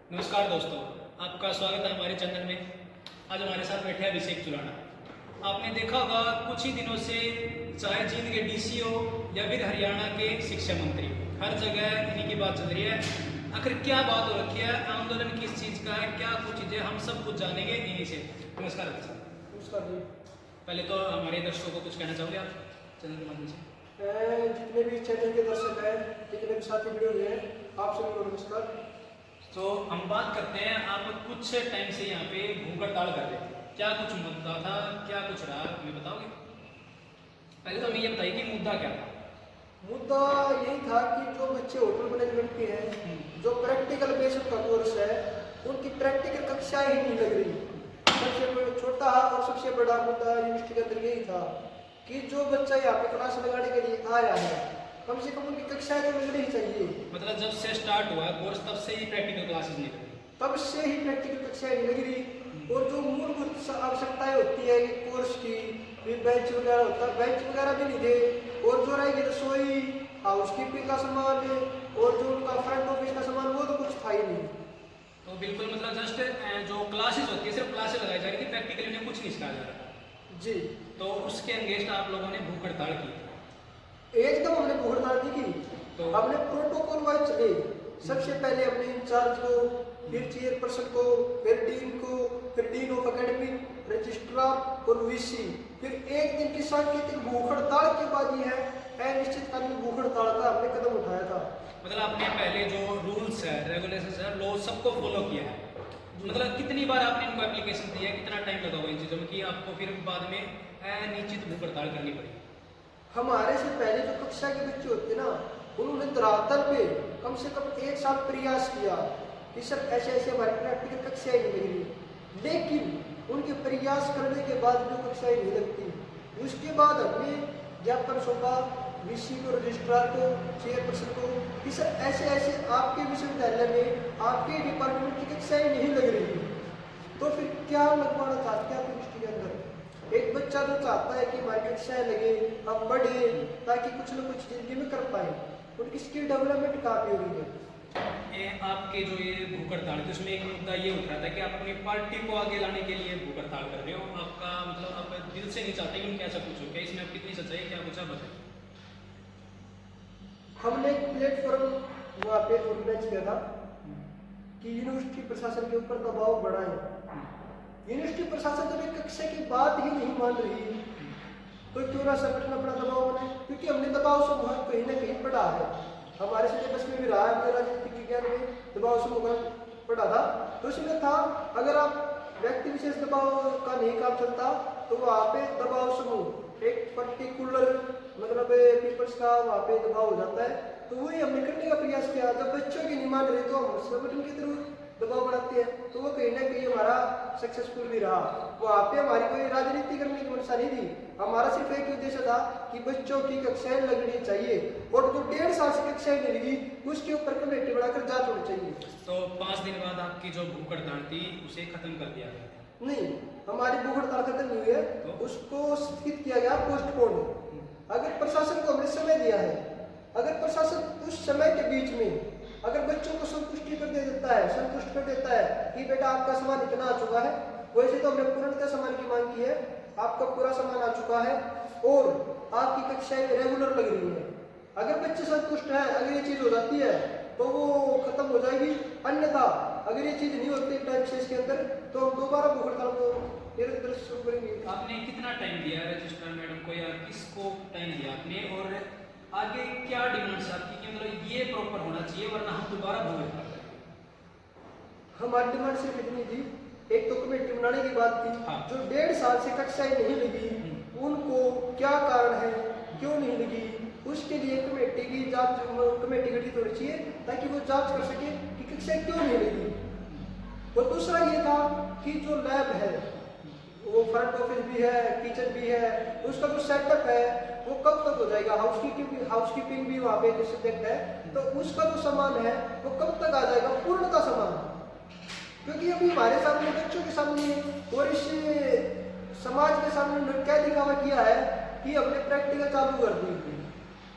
नमस्कार दोस्तों, आपका स्वागत है हमारे चैनल में। आज हमारे साथ बैठे हैं अभिषेक चुराना। आपने देखा होगा कुछ ही दिनों से चाहे जींद के डीसी हो या फिर हरियाणा के शिक्षा मंत्री, हर जगह इन्हीं की बात चल रही है। आखिर क्या बात हो रखी है, आंदोलन किस चीज़ का है, क्या कुछ चीज़ें, हम सब कुछ जानेंगे इन्हीं से। नमस्कार अभिषेक। नमस्कार जी। पहले तो हमारे दर्शकों को कुछ कहना चाहोगे आप चैनल के माध्यम से? जितने भी चैनल के दर्शक हैं, जितने भी साथी वीडियो हैं, आप सभी को नमस्कार। तो हम बात करते हैं, आप कुछ टाइम से यहाँ पे भूख हड़ताल कर रहे थे, क्या कुछ मुद्दा था, क्या कुछ रहा, हमें बताओगे? पहले तो हमें ये बताइए कि मुद्दा क्या था। मुद्दा यही था कि जो बच्चे होटल मैनेजमेंट के हैं, जो प्रैक्टिकल बेस्ड का कोर्स है, उनकी प्रैक्टिकल कक्षाएं ही नहीं लग रही। सबसे छोटा और सबसे बड़ा मुद्दा यूनिवर्सिटी के अंदर यही था कि जो बच्चा यहाँ पे क्लास लगाने के लिए आया है, कम से कम उनकी कक्षाएं तो लगनी ही चाहिए। मतलब जब से स्टार्ट हुआ कोर्स तब से ही प्रैक्टिकल क्लासेस नहीं लगी? तब से ही प्रैक्टिकल कक्षाएं नहीं लग रही। और जो मूलभूत आवश्यकताएं होती है कि कोर्स की, फिर बेंच वगैरह होता है, बेंच वगैरह भी नहीं थे। और जो रहेगी रसोई, हाउसकीपिंग का सामान और जो उनका फ्रंट ऑफिस का सामान, वो तो कुछ था ही नहीं। तो बिल्कुल मतलब जस्ट जो क्लासेस होती है सिर्फ क्लासेस लगाई जा रही थी, प्रैक्टिकली उन्हें कुछ नहीं सिखाया जा रहा जी। तो उसके अगेंस्ट आप लोगों ने भूख हड़ताल की थी। एकदम हमने भूख हड़ताल नहीं की, तो हमने प्रोटोकॉल वाइज चले। सबसे पहले हमने इंचार्ज को, फिर चेयरपर्सन को, फिर डीन को, फिर डीन ऑफ एकेडमी, रजिस्ट्रार और वीसी, फिर एक दिन की सांकेतिक भूख हड़ताल के बाद ये है अनिश्चितकालीन भूख हड़ताल का हमने कदम उठाया था। मतलब आपने पहले जो रूल्स है, रेगुलेशंस है, लॉ सबको फॉलो किया है। मतलब कितनी बार आपने इनको एप्लीकेशन दिया है, कितना टाइम लगा हुआ इन चीज़ों में कि आपको फिर बाद में अनिश्चित भूख हड़ताल करनी पड़ी? हमारे से पहले जो कक्षा के बच्चे होते ना, उन्होंने धरातल पे कम से कम 1 साल प्रयास किया कि सर ऐसे ऐसे हमारी प्रैक्टिकल कक्षाएं नहीं लग रही। लेकिन उनके प्रयास करने के बाद जो कक्षाएं नहीं लगती, उसके बाद हमने ज्ञापन सौंपा वीसी को, रजिस्ट्रार को, चेयरपर्सन को कि सर ऐसे ऐसे आपके विश्वविद्यालय में आपके डिपार्टमेंट की कक्षाएं नहीं लग रही। तो फिर क्या लगवाना चाहते हैं आप यूनिवर्सिटी के अंदर? एक बच्चा जो चाहता है कि हमारी कक्षाएं लगे, हम पढ़े, ताकि कुछ न कुछ जिंदगी में कर पाए, उनकी स्किल डेवलपमेंट काफी हो रही है। आपके जो ये भूख हड़ताल थी उसमें एक मुद्दा ये उठ रहा था कि आप अपनी पार्टी को आगे लाने के लिए भूख हड़ताल कर रहे हो। आपका मतलब आप दिल से नहीं चाहते कि उनके ऐसा कुछ हो, क्या इसमें आप कितनी सच्चाई है, क्या कुछ आप बताइए? हमने एक प्लेटफॉर्म वहाँ पे ऑर्गेनाइज किया था कि यूनिवर्सिटी प्रशासन के ऊपर दबाव बढ़ाए। यूनिवर्सिटी प्रशासन जब एक कक्षा की बात ही नहीं मान रही, तो क्यों ना संगठन अपना दबाव बनाए? क्योंकि हमने दबाव समूह कहीं ना कहीं पढ़ा है, हमारे सिलेबस में भी रहा है, राजनीतिक विज्ञान में दबाव समूह पढ़ा था। तो उसमें था अगर आप व्यक्ति विशेष दबाव का नहीं काम चलता, तो वहाँ पे दबाव समूह एक पर्टिकुलर मतलब पीपल्स का वहाँ पे दबाव हो जाता है। तो वही हमने करने का प्रयास किया। जब बच्चों की नहीं मान रहे तो हम संगठन की तरफ दबाव बनाते हैं, तो वो कहीं ना कहीं हमारा सक्सेसफुल भी रहा। वहाँ पे हमारी कोई राजनीति करने की मंशा नहीं थी, हमारा सिर्फ एक उद्देश्य था कि बच्चों की कक्षाएं लगनी चाहिए और जो 1.5 साल से कक्षाएं नहीं लगी उसके ऊपर कमेटी बनाकर जांच होनी चाहिए। तो 5 दिन बाद आपकी जो भूख हड़ताल थी उसे खत्म कर दिया गया? नहीं, हमारी भूख हड़ताल खत्म नहीं हुई है, तो? उसको स्थगित किया गया, पोस्टपोन। अगर प्रशासन को हमने समय दिया है, अगर प्रशासन उस समय के बीच में अगर बच्चों को संतुष्टि कर देता है, संतुष्ट कर देता है कि बेटा आपका सामान इतना आ चुका है, वैसे तो हमने पूर्णतः सामान की मांग की है, आपका पूरा सामान आ चुका है और आपकी कक्षाएं रेगुलर लग रही है। अगर बच्चे संतुष्ट हैं, अगर ये चीज हो जाती है तो वो खत्म हो जाएगी। अन्यथा अगर ये चीज नहीं होती टाइम विशेष के अंदर, तो हम दोबारा भूख हड़ताल को निरंतर शुरू करेंगे। आपने कितना टाइम दिया रजिस्ट्रार मैडम को या किसको टाइम दिया आपने, और आगे क्या डिमांड्स आपकी कि मतलब ये प्रॉपर होना चाहिए वरना हम दोबारा भूख हड़ताल करेंगे? हमारी डिमांड सिर्फ इतनी थी, एक तो कमेटी बनाने की बात थी। हाँ। जो 1.5 साल से कक्षाएं नहीं लगी, उनको क्या कारण है, क्यों नहीं लगी, उसके लिए कमेटी की जांच, कमेटी गठित होनी चाहिए ताकि वो जांच कर सके कि कक्षाएं क्यों नहीं लगी। और दूसरा ये था कि जो लैब है, वो फ्रंट ऑफिस भी है, किचन भी है, उसका जो सेटअप है वो कब तक हो जाएगा? हाउसकीपिंग भी वहाँ पे जो सब्जेक्ट है, तो उसका जो सामान है वो कब तक आ जाएगा, पूर्णतः सामान? क्योंकि अभी हमारे सामने, बच्चों के सामने और इस समाज के सामने क्या दिखावा किया है कि हमने प्रैक्टिकल चालू कर दी,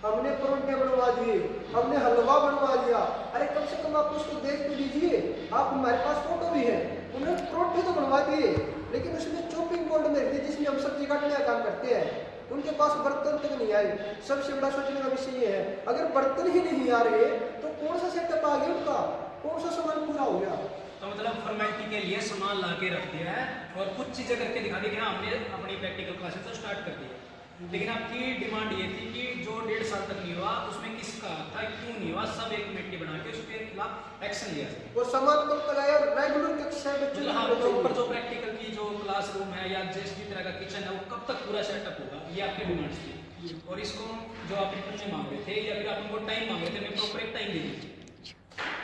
हमने परोठे बनवा दिए, हमने हलवा बनवा दिया। अरे कम से कम आप उसको देख तो लीजिए आप हमारे पास फोटो भी है, उन्होंने परोठे तो बनवा दिए लेकिन उसमें चॉपिंग बोर्ड में रखते जिसमें हम सब्जी काटने का काम करते हैं, उनके पास बर्तन तक नहीं आए। सबसे बड़ा सोचने का विषय ये है, अगर बर्तन ही नहीं आ रहे तो कौन सा सेटअप आ गया उनका, कौन सा सामान पूरा हो गया। तो मतलब फॉर्मेलिटी के लिए सामान ला के रख दिया है और कुछ चीजें करके दिखा दी कि हाँ हमने अपनी प्रैक्टिकल क्लासेस तो स्टार्ट कर दी है। लेकिन आपकी डिमांड ये थी कि जो 1.5 साल तक नहीं हुआ उसमें किसका था, क्यों नहीं हुआ, सब एक कमेटी बना के उसके खिलाफ एक्शन लिया जाए। वो सामान कब लगाया और रेगुलर कक्षा बच्चों मतलब हाँ प्रॉपर जो प्रैक्टिकल की जो क्लासरूम है या जिस भी तरह का किचन है वो कब तक पूरा सेटअप होगा, ये आपकी डिमांड्स थी। और इसको जो आप रिटर्न में मांग रहे थे या फिर आप उनको टाइम मांग रहे थे, मैं प्रॉपर एक टाइम दे दीजिए।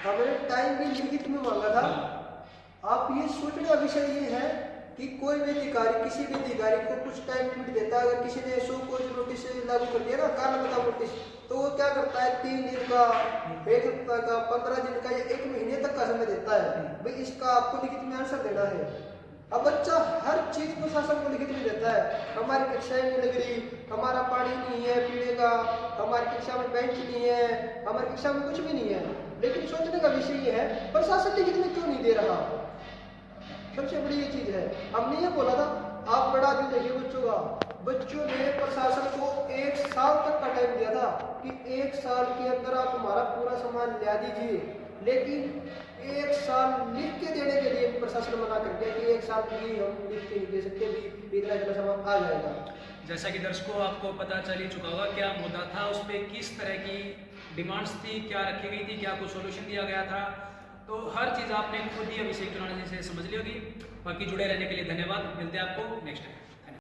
हमने टाइम भी लिखित में मांगा था। आप ये सोचने का विषय ये है कि कोई भी अधिकारी किसी भी अधिकारी को कुछ टाइम लिमिट देता है। अगर किसी ने सो कोई नोटिस लागू कर दिया ना, कारण बताओ नोटिस, तो वो क्या करता है 3 दिन का, 1 हफ्ता का, 15 दिन का या 1 महीने तक का समय देता है, भाई इसका आपको लिखित में आंसर देना है। अब बच्चा हर चीज प्रशासन को लिखित में देता है, हमारी कक्षाएं नहीं लग रही, हमारा पानी नहीं है पीने का, हमारी कक्षा में बेंच नहीं है, हमारी कक्षा में कुछ भी नहीं है। लेकिन सोचने का विषय ये है प्रशासन लिखित में क्यों नहीं दे रहा, सबसे बड़ी ये चीज है। हमने ये बोला था आप बड़ा दिन देखिए बच्चों का, बच्चों ने प्रशासन को 1 साल तक का टाइम दिया था कि 1 साल के अंदर आप हमारा पूरा सामान ला दीजिए, लेकिन 1 साल लिख के देने के लिए प्रशासन मना कर दिया कि 1 साल की हम लिख के नहीं दे सकते, भी इतना इतना सामान आ जाएगा। जैसा कि दर्शकों आपको पता चल ही चुका होगा क्या मुद्दा था, उस पर किस तरह की डिमांड्स थी, क्या रखी गई थी, क्या कुछ सोल्यूशन दिया गया था, तो हर चीज़ आपने खुद ही अभिषेक चुनाव जी से समझ ली होगी। बाकी जुड़े रहने के लिए धन्यवाद, मिलते हैं आपको नेक्स्ट टाइम।